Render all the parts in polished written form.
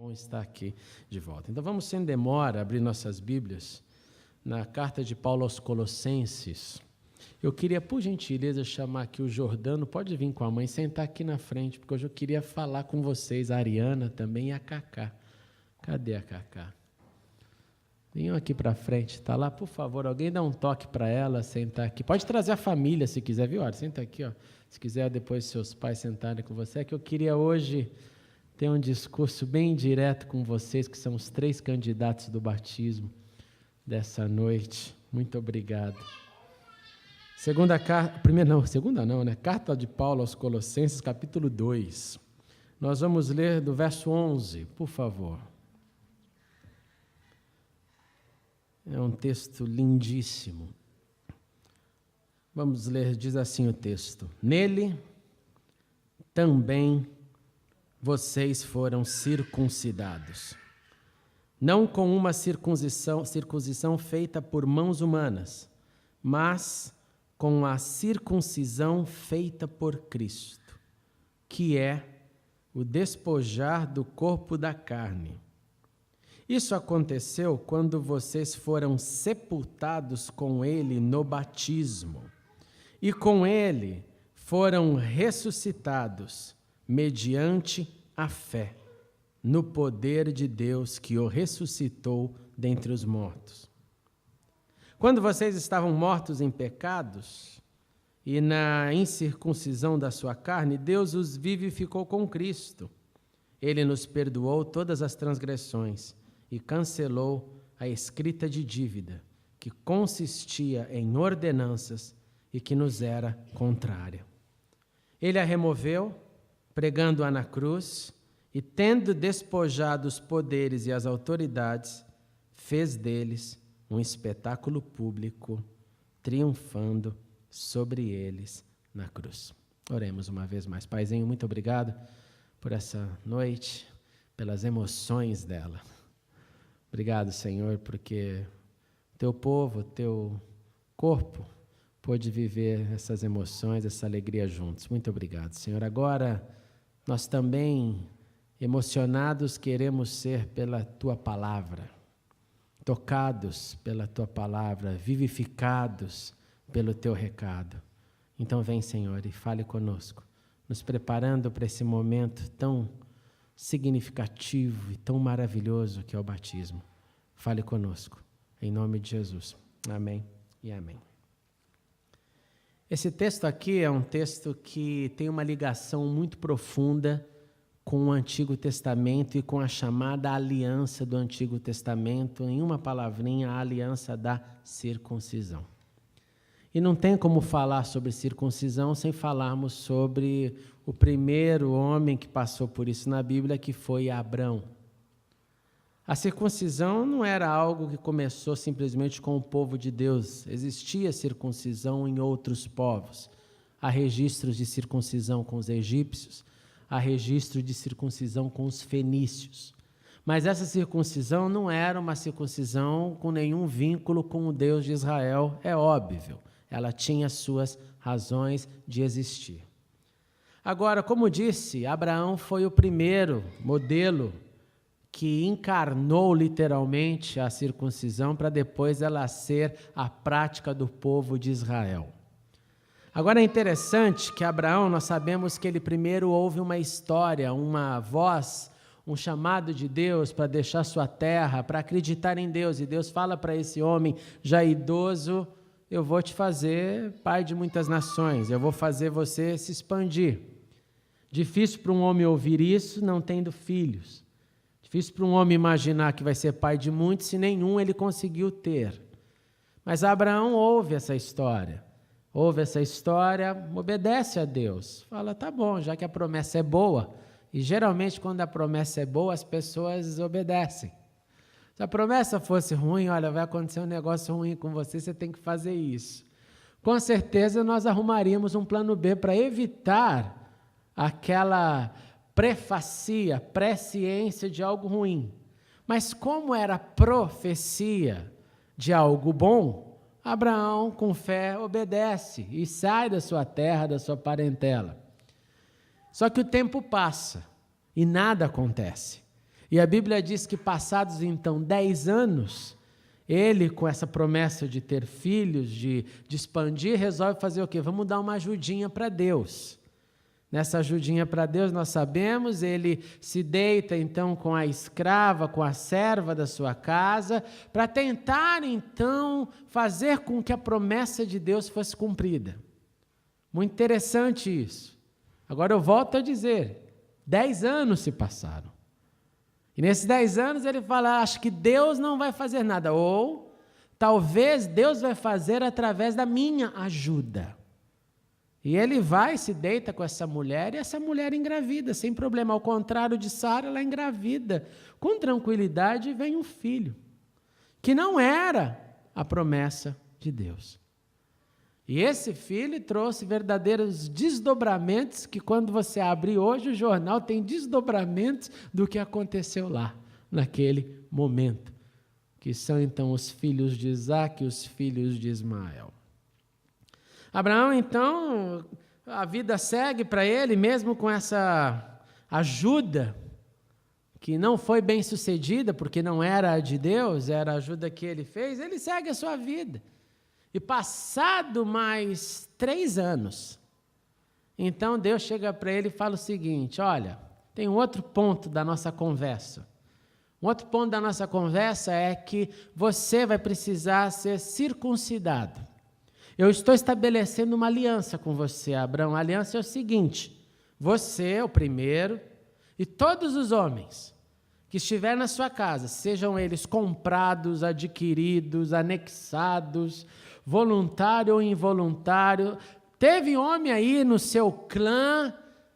Bom estar aqui de volta. Então vamos sem demora abrir nossas Bíblias na carta de Paulo aos Colossenses. Eu queria, por gentileza, chamar aqui o Jordano, pode vir com a mãe, sentar aqui na frente, porque hoje eu queria falar com vocês, a Ariana também e a Cacá. Cadê a Cacá? Venham aqui para frente, está lá, por favor, alguém dá um toque para ela, sentar aqui. Pode trazer a família se quiser, viu? Olha, senta aqui, ó. Se quiser depois seus pais sentarem com você, é que eu queria hoje ter um discurso bem direto com vocês, que são os 3 candidatos do batismo dessa noite. Muito obrigado. Carta de Paulo aos Colossenses, capítulo 2. Nós vamos ler do verso 11, por favor. É um texto lindíssimo. Vamos ler, diz assim o texto: Nele também vocês foram circuncidados, não com uma circuncisão feita por mãos humanas, mas com a circuncisão feita por Cristo, que é o despojar do corpo da carne. Isso aconteceu quando vocês foram sepultados com Ele no batismo, e com Ele foram ressuscitados mediante a fé no poder de Deus que o ressuscitou dentre os mortos. Quando vocês estavam mortos em pecados e na incircuncisão da sua carne, Deus os vivificou com Cristo. Ele nos perdoou todas as transgressões e cancelou a escrita de dívida, que consistia em ordenanças e que nos era contrária. Ele a removeu, pregando-a na cruz, e tendo despojado os poderes e as autoridades, fez deles um espetáculo público, triunfando sobre eles na cruz. Oremos uma vez mais. Paizinho, muito obrigado por essa noite, pelas emoções dela. Obrigado, Senhor, porque teu povo, teu corpo, pôde viver essas emoções, essa alegria juntos. Muito obrigado, Senhor. Agora, nós também, emocionados, queremos ser pela Tua Palavra, tocados pela Tua Palavra, vivificados pelo Teu recado. Então vem, Senhor, e fale conosco, nos preparando para esse momento tão significativo e tão maravilhoso que é o batismo. Fale conosco, em nome de Jesus. Amém e amém. Esse texto aqui é um texto que tem uma ligação muito profunda com o Antigo Testamento e com a chamada aliança do Antigo Testamento, em uma palavrinha, a aliança da circuncisão. E não tem como falar sobre circuncisão sem falarmos sobre o primeiro homem que passou por isso na Bíblia, que foi Abrão. A circuncisão não era algo que começou simplesmente com o povo de Deus. Existia circuncisão em outros povos. Há registros de circuncisão com os egípcios, há registro de circuncisão com os fenícios. Mas essa circuncisão não era uma circuncisão com nenhum vínculo com o Deus de Israel, é óbvio. Ela tinha suas razões de existir. Agora, como disse, Abraão foi o primeiro modelo que encarnou literalmente a circuncisão para depois ela ser a prática do povo de Israel. Agora é interessante que Abraão, nós sabemos que ele primeiro ouve uma história, uma voz, um chamado de Deus para deixar sua terra, para acreditar em Deus. E Deus fala para esse homem já idoso: eu vou te fazer pai de muitas nações, eu vou fazer você se expandir. Difícil para um homem ouvir isso não tendo filhos. Difícil para um homem imaginar que vai ser pai de muitos se nenhum ele conseguiu ter. Mas Abraão ouve essa história, obedece a Deus. Fala, tá bom, já que a promessa é boa, e geralmente quando a promessa é boa as pessoas obedecem. Se a promessa fosse ruim, olha, vai acontecer um negócio ruim com você, você tem que fazer isso. Com certeza nós arrumaríamos um plano B para evitar aquela presciência de algo ruim. Mas como era profecia de algo bom, Abraão, com fé, obedece e sai da sua terra, da sua parentela. Só que o tempo passa e nada acontece. E a Bíblia diz que passados então 10 anos, ele com essa promessa de ter filhos, de expandir, resolve fazer o quê? Vamos dar uma ajudinha para Deus. Nessa ajudinha para Deus, nós sabemos, ele se deita então com a escrava, com a serva da sua casa, para tentar então fazer com que a promessa de Deus fosse cumprida. Muito interessante isso. Agora eu volto a dizer, 10 anos se passaram. E nesses 10 anos ele fala, acho que Deus não vai fazer nada, ou talvez Deus vai fazer através da minha ajuda. E ele vai, se deita com essa mulher, e essa mulher engravida, sem problema. Ao contrário de Sara, ela engravida. Com tranquilidade vem um filho, que não era a promessa de Deus. E esse filho trouxe verdadeiros desdobramentos, que quando você abre hoje o jornal, tem desdobramentos do que aconteceu lá, naquele momento. Que são então os filhos de Isaque e os filhos de Ismael. Abraão, então, a vida segue para ele, mesmo com essa ajuda, que não foi bem sucedida, porque não era a de Deus, era a ajuda que ele fez, ele segue a sua vida. E passado mais 3 anos, então Deus chega para ele e fala o seguinte, olha, tem um outro ponto da nossa conversa. Um outro ponto da nossa conversa é que você vai precisar ser circuncidado. Eu estou estabelecendo uma aliança com você, Abraão. A aliança é o seguinte, você, o primeiro, e todos os homens que estiverem na sua casa, sejam eles comprados, adquiridos, anexados, voluntário ou involuntário, teve homem aí no seu clã,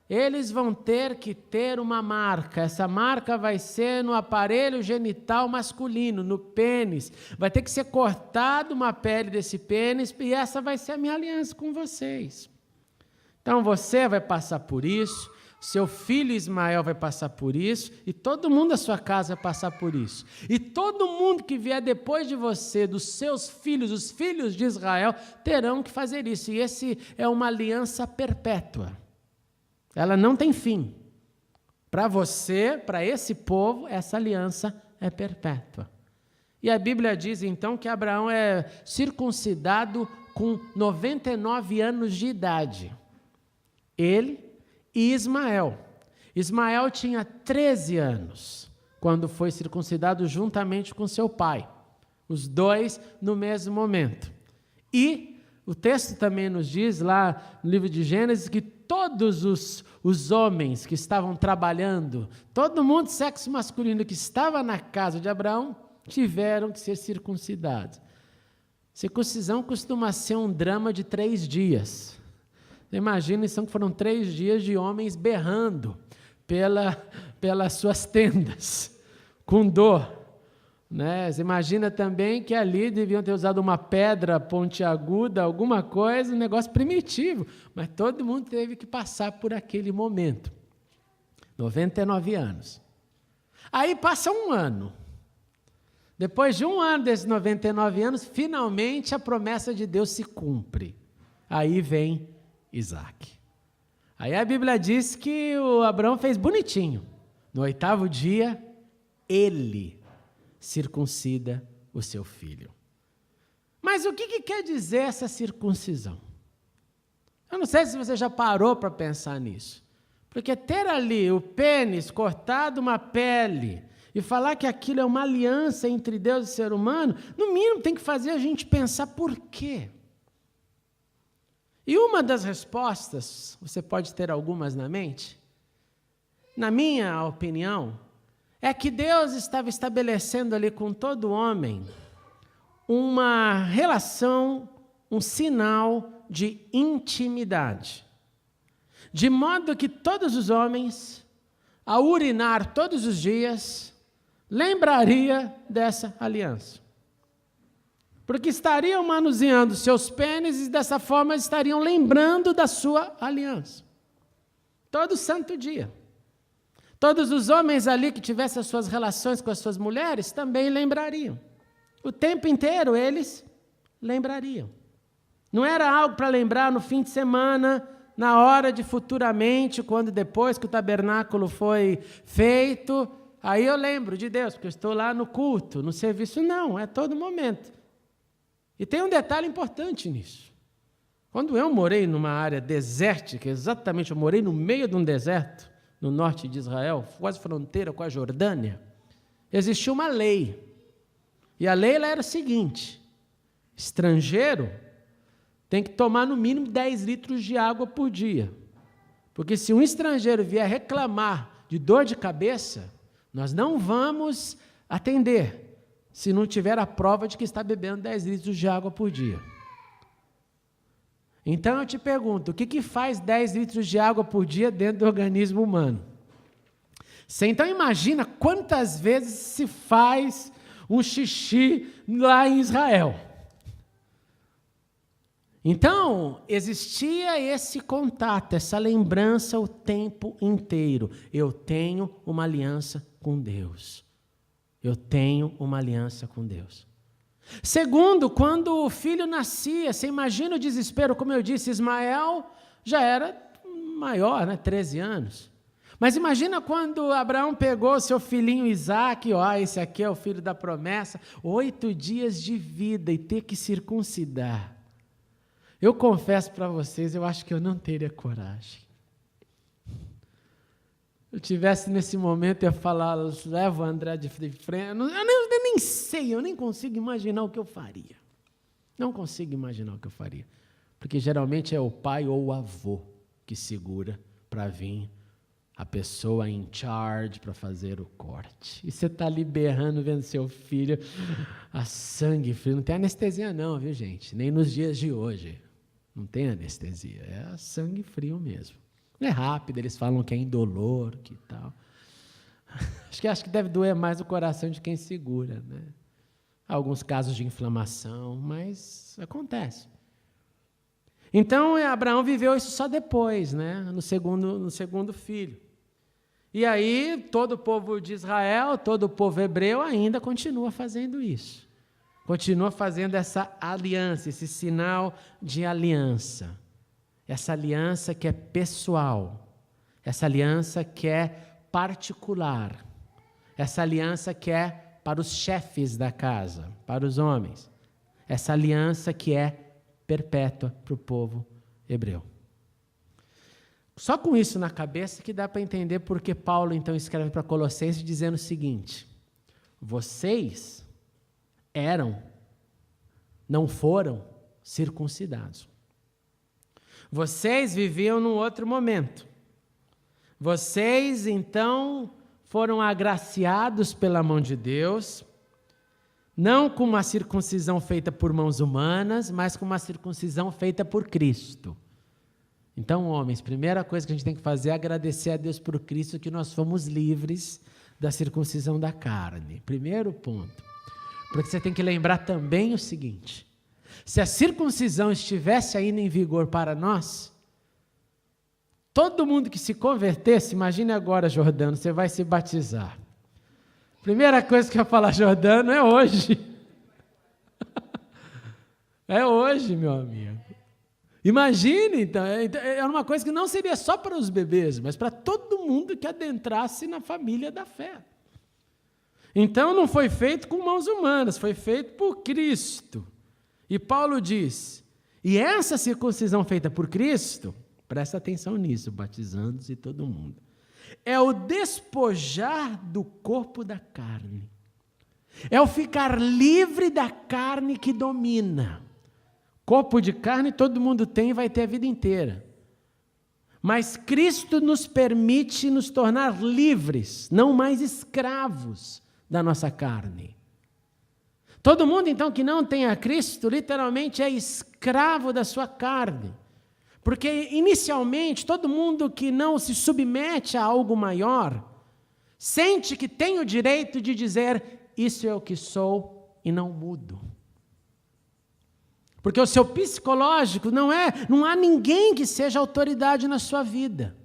eles vão ter que ter uma marca. Essa marca vai ser no aparelho genital masculino, no pênis. Vai ter que ser cortado uma pele desse pênis e essa vai ser a minha aliança com vocês. Então você vai passar por isso, seu filho Ismael vai passar por isso e todo mundo da sua casa vai passar por isso. E todo mundo que vier depois de você, dos seus filhos, os filhos de Israel, terão que fazer isso. E esse é uma aliança perpétua. Ela não tem fim. Para você, para esse povo, essa aliança é perpétua. E a Bíblia diz, então, que Abraão é circuncidado com 99 anos de idade. Ele e Ismael. Ismael tinha 13 anos, quando foi circuncidado juntamente com seu pai. Os dois no mesmo momento. E o texto também nos diz, lá no livro de Gênesis, que todos os homens que estavam trabalhando, todo mundo sexo masculino que estava na casa de Abraão, tiveram que ser circuncidados. Circuncisão costuma ser um drama de 3 dias. Imagina, então, que foram 3 dias de homens berrando pelas suas tendas, com dor. Né? Você imagina também que ali deviam ter usado uma pedra pontiaguda, alguma coisa, um negócio primitivo, mas todo mundo teve que passar por aquele momento. 99 anos. Aí passa 1 ano. Depois de 1 ano desses 99 anos, finalmente a promessa de Deus se cumpre. Aí vem Isaque. Aí a Bíblia diz que o Abraão fez bonitinho. No 8º dia, ele circuncida o seu filho. Mas o que quer dizer essa circuncisão? Eu não sei se você já parou para pensar nisso. Porque ter ali o pênis cortado uma pele e falar que aquilo é uma aliança entre Deus e o ser humano, no mínimo tem que fazer a gente pensar por quê. E uma das respostas, você pode ter algumas na mente, na minha opinião, é que Deus estava estabelecendo ali com todo homem uma relação, um sinal de intimidade. De modo que todos os homens, ao urinar todos os dias, lembraria dessa aliança. Porque estariam manuseando seus pênis e dessa forma estariam lembrando da sua aliança. Todo santo dia. Todos os homens ali que tivessem as suas relações com as suas mulheres também lembrariam. O tempo inteiro eles lembrariam. Não era algo para lembrar no fim de semana, na hora de futuramente, quando depois que o tabernáculo foi feito, aí eu lembro de Deus, porque eu estou lá no culto, no serviço. Não, é todo momento. E tem um detalhe importante nisso. Quando eu morei numa área desértica, exatamente, eu morei no meio de um deserto, no norte de Israel, quase fronteira com a Jordânia, existia uma lei. E a lei ela era a seguinte: estrangeiro tem que tomar no mínimo 10 litros de água por dia. Porque se um estrangeiro vier reclamar de dor de cabeça, nós não vamos atender, se não tiver a prova de que está bebendo 10 litros de água por dia. Então eu te pergunto, o que faz 10 litros de água por dia dentro do organismo humano? Você então imagina quantas vezes se faz um xixi lá em Israel. Então, existia esse contato, essa lembrança o tempo inteiro. Eu tenho uma aliança com Deus. Eu tenho uma aliança com Deus. Segundo, quando o filho nascia, você imagina o desespero, como eu disse, Ismael já era maior, 13 anos. Mas imagina quando Abraão pegou seu filhinho Isaque, esse aqui é o filho da promessa, 8 dias de vida e ter que circuncidar. Eu confesso para vocês, eu acho que eu não teria coragem. Se eu tivesse nesse momento, eu ia falar, leva o André de frente. Eu nem sei, eu nem consigo imaginar o que eu faria. Não consigo imaginar o que eu faria. Porque geralmente é o pai ou o avô que segura para vir a pessoa in charge para fazer o corte. E você está ali berrando, vendo seu filho a sangue frio. Não tem anestesia não, viu, gente? Nem nos dias de hoje. Não tem anestesia, é a sangue frio mesmo. Não é rápido, eles falam que é indolor, que tal. Acho que deve doer mais o coração de quem segura, né? Alguns casos de inflamação, mas acontece. Então, Abraão viveu isso só depois, né? No segundo filho. E aí, todo o povo de Israel, todo o povo hebreu ainda continua fazendo isso. Continua fazendo essa aliança, esse sinal de aliança. Essa aliança que é pessoal. Essa aliança que é particular. Essa aliança que é para os chefes da casa, para os homens. Essa aliança que é perpétua para o povo hebreu. Só com isso na cabeça que dá para entender porque Paulo então escreve para Colossenses dizendo o seguinte: vocês não foram circuncidados. Vocês viviam num outro momento. Vocês, então, foram agraciados pela mão de Deus, não com uma circuncisão feita por mãos humanas, mas com uma circuncisão feita por Cristo. Então, homens, primeira coisa que a gente tem que fazer é agradecer a Deus por Cristo, que nós fomos livres da circuncisão da carne. Primeiro ponto. Porque você tem que lembrar também o seguinte: se a circuncisão estivesse ainda em vigor para nós, todo mundo que se convertesse, imagine agora, Jordano, você vai se batizar. Primeira coisa que eu ia falar, Jordano, é hoje. É hoje, meu amigo. Imagine, então, é uma coisa que não seria só para os bebês, mas para todo mundo que adentrasse na família da fé. Então não foi feito com mãos humanas, foi feito por Cristo. E Paulo diz, e essa circuncisão feita por Cristo, presta atenção nisso, batizando-se todo mundo, é o despojar do corpo da carne. É o ficar livre da carne que domina. Corpo de carne todo mundo tem e vai ter a vida inteira. Mas Cristo nos permite nos tornar livres, não mais escravos da nossa carne. Todo mundo, então, que não tem a Cristo, literalmente é escravo da sua carne. Porque, inicialmente, todo mundo que não se submete a algo maior, sente que tem o direito de dizer, isso é o que sou e não mudo. Porque o seu psicológico não há ninguém que seja autoridade na sua vida.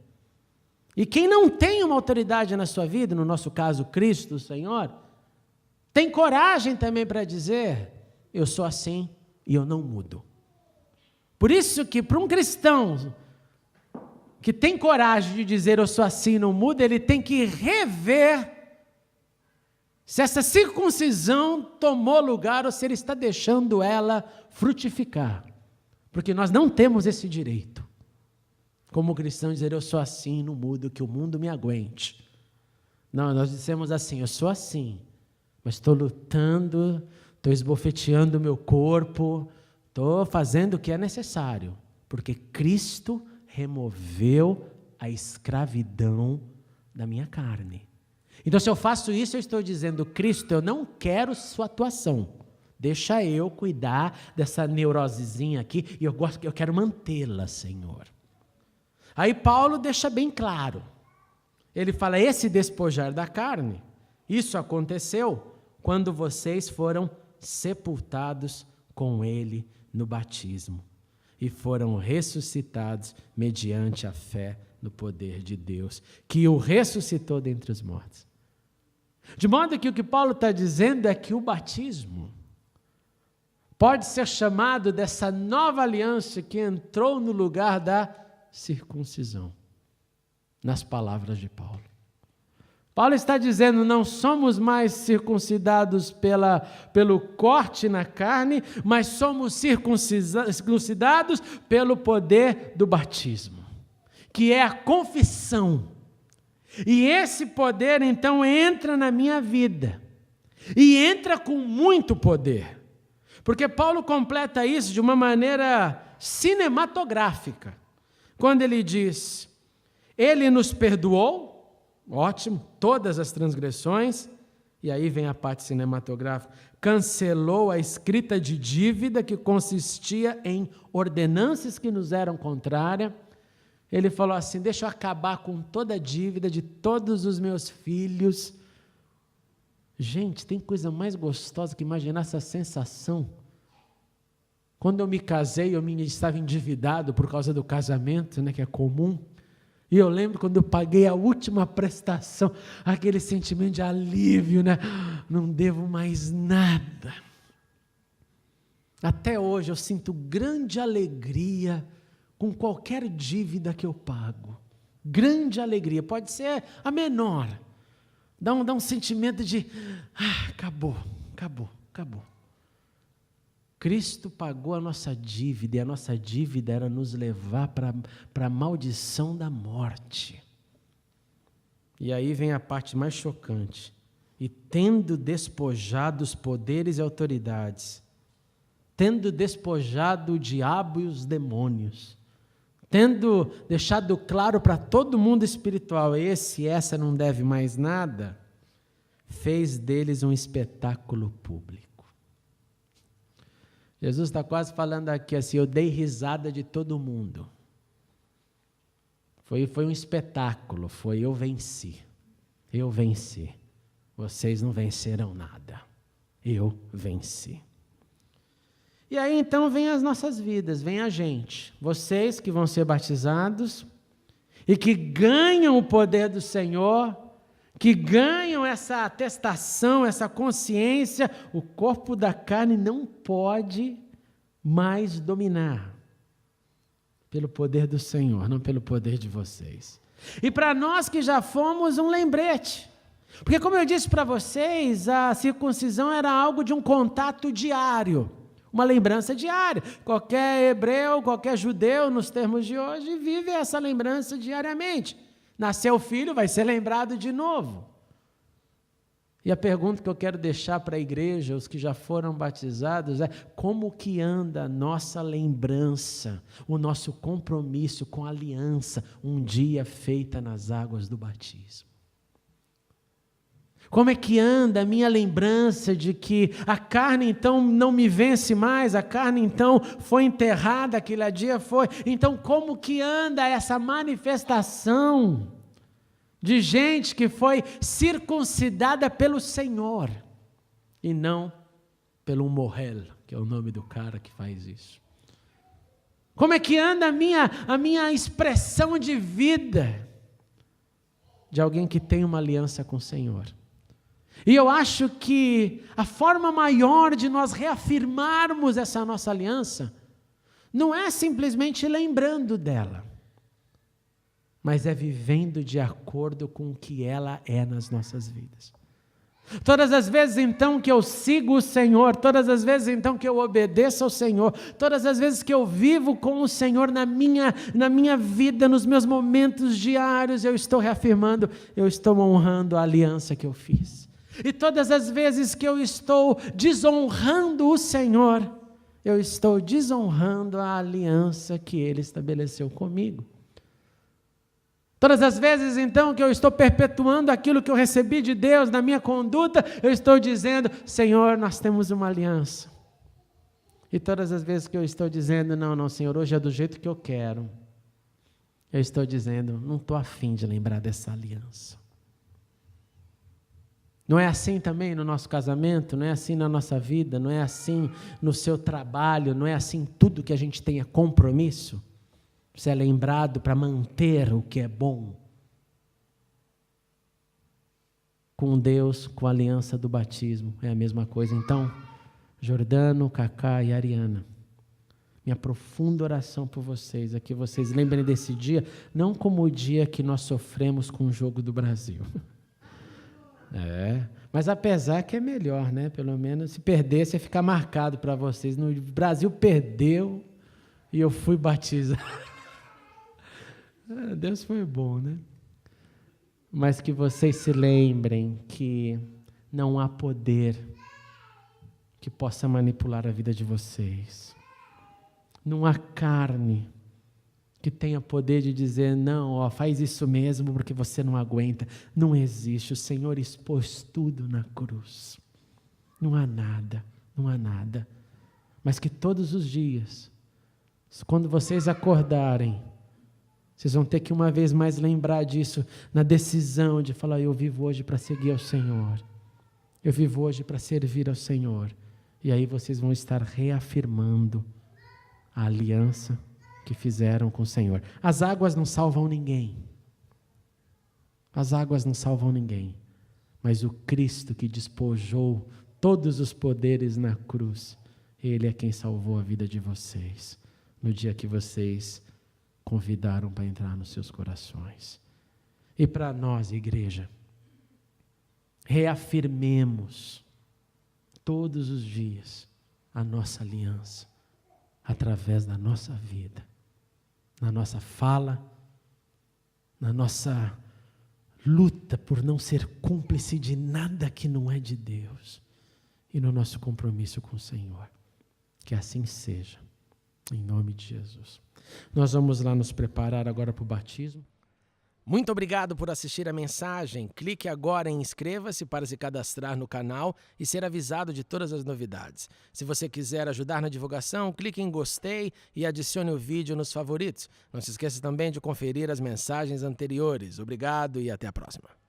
E quem não tem uma autoridade na sua vida, no nosso caso, Cristo, o Senhor, tem coragem também para dizer, eu sou assim e eu não mudo. Por isso que para um cristão que tem coragem de dizer eu sou assim e não mudo, ele tem que rever se essa circuncisão tomou lugar ou se ele está deixando ela frutificar. Porque nós não temos esse direito. Como cristão, dizer eu sou assim, não mudo, que o mundo me aguente. Não, nós dissemos assim, eu sou assim, mas estou lutando, estou esbofeteando o meu corpo, estou fazendo o que é necessário, porque Cristo removeu a escravidão da minha carne. Então, se eu faço isso, eu estou dizendo, Cristo, eu não quero sua atuação. Deixa eu cuidar dessa neurosezinha aqui e eu quero mantê-la, Senhor. Aí Paulo deixa bem claro. Ele fala, esse despojar da carne, isso aconteceu quando vocês foram sepultados com ele no batismo e foram ressuscitados mediante a fé no poder de Deus, que o ressuscitou dentre os mortos. De modo que o que Paulo está dizendo é que o batismo pode ser chamado dessa nova aliança que entrou no lugar da circuncisão, nas palavras de Paulo. Paulo está dizendo, não somos mais circuncidados pelo corte na carne, mas somos circuncidados pelo poder do batismo, que é a confissão. E esse poder, então, entra na minha vida, e entra com muito poder, porque Paulo completa isso de uma maneira cinematográfica, quando ele diz, ele nos perdoou, ótimo, todas as transgressões, e aí vem a parte cinematográfica, cancelou a escrita de dívida que consistia em ordenanças que nos eram contrárias. Ele falou assim, deixa eu acabar com toda a dívida de todos os meus filhos. Gente, tem coisa mais gostosa que imaginar essa sensação. Quando eu me casei, eu estava endividado por causa do casamento, né, que é comum. E eu lembro quando eu paguei a última prestação, aquele sentimento de alívio, né? Não devo mais nada. Até hoje eu sinto grande alegria com qualquer dívida que eu pago. Grande alegria, pode ser a menor. Dá um sentimento de, acabou. Cristo pagou a nossa dívida, e a nossa dívida era nos levar para a maldição da morte. E aí vem a parte mais chocante. E tendo despojado os poderes e autoridades, tendo despojado o diabo e os demônios, tendo deixado claro para todo mundo espiritual, essa não deve mais nada, fez deles um espetáculo público. Jesus está quase falando aqui assim, eu dei risada de todo mundo. Foi um espetáculo, eu venci. Vocês não venceram nada. Eu venci. E aí então vem as nossas vidas, vem a gente. Vocês que vão ser batizados e que ganham o poder do Senhor, que ganham essa atestação, essa consciência, o corpo da carne não pode mais dominar pelo poder do Senhor, não pelo poder de vocês. E para nós que já fomos, um lembrete, porque como eu disse para vocês, a circuncisão era algo de um contato diário, uma lembrança diária. Qualquer hebreu, qualquer judeu, nos termos de hoje, vive essa lembrança diariamente. Nasceu o filho, vai ser lembrado de novo. E a pergunta que eu quero deixar para a igreja, os que já foram batizados, é como que anda a nossa lembrança, o nosso compromisso com a aliança, um dia feita nas águas do batismo? Como é que anda a minha lembrança de que a carne então não me vence mais, a carne então foi enterrada, aquele dia foi. Então como que anda essa manifestação de gente que foi circuncidada pelo Senhor e não pelo Morrel, que é o nome do cara que faz isso? Como é que anda a minha expressão de vida de alguém que tem uma aliança com o Senhor? E eu acho que a forma maior de nós reafirmarmos essa nossa aliança não é simplesmente lembrando dela, mas é vivendo de acordo com o que ela é nas nossas vidas. Todas as vezes então que eu sigo o Senhor, todas as vezes então que eu obedeço ao Senhor, todas as vezes que eu vivo com o Senhor na minha vida, nos meus momentos diários, eu estou reafirmando, eu estou honrando a aliança que eu fiz. E todas as vezes que eu estou desonrando o Senhor, eu estou desonrando a aliança que Ele estabeleceu comigo. Todas as vezes, então, que eu estou perpetuando aquilo que eu recebi de Deus na minha conduta, eu estou dizendo, Senhor, nós temos uma aliança. E todas as vezes que eu estou dizendo, não, Senhor, hoje é do jeito que eu quero, eu estou dizendo, não estou afim de lembrar dessa aliança. Não é assim também no nosso casamento, não é assim na nossa vida, não é assim no seu trabalho, não é assim tudo que a gente tenha compromisso? Você é lembrado para manter o que é bom. Com Deus, com a aliança do batismo, é a mesma coisa. Então, Jordano, Cacá e Ariana, minha profunda oração por vocês é que vocês lembrem desse dia, não como o dia que nós sofremos com o jogo do Brasil. Mas apesar que é melhor, né? Pelo menos se perder, você ficar marcado para vocês. No Brasil perdeu e eu fui batizado. Deus foi bom, né? Mas que vocês se lembrem que não há poder que possa manipular a vida de vocês. Não há carne que tenha poder de dizer, não, faz isso mesmo porque você não aguenta. Não existe. O Senhor expôs tudo na cruz. Não há nada. Mas que todos os dias, quando vocês acordarem, vocês vão ter que uma vez mais lembrar disso, na decisão de falar, eu vivo hoje para seguir ao Senhor. Eu vivo hoje para servir ao Senhor. E aí vocês vão estar reafirmando a aliança que fizeram com o Senhor. As águas não salvam ninguém. As águas não salvam ninguém. Mas o Cristo que despojou todos os poderes na cruz, Ele é quem salvou a vida de vocês. No dia que vocês convidaram para entrar nos seus corações. E para nós, igreja, reafirmemos todos os dias a nossa aliança, através da nossa vida, na nossa fala, na nossa luta por não ser cúmplice de nada que não é de Deus, e no nosso compromisso com o Senhor. Que assim seja, em nome de Jesus. Nós vamos lá nos preparar agora para o batismo. Muito obrigado por assistir a mensagem. Clique agora em inscreva-se para se cadastrar no canal e ser avisado de todas as novidades. Se você quiser ajudar na divulgação, clique em gostei e adicione o vídeo nos favoritos. Não se esqueça também de conferir as mensagens anteriores. Obrigado e até a próxima.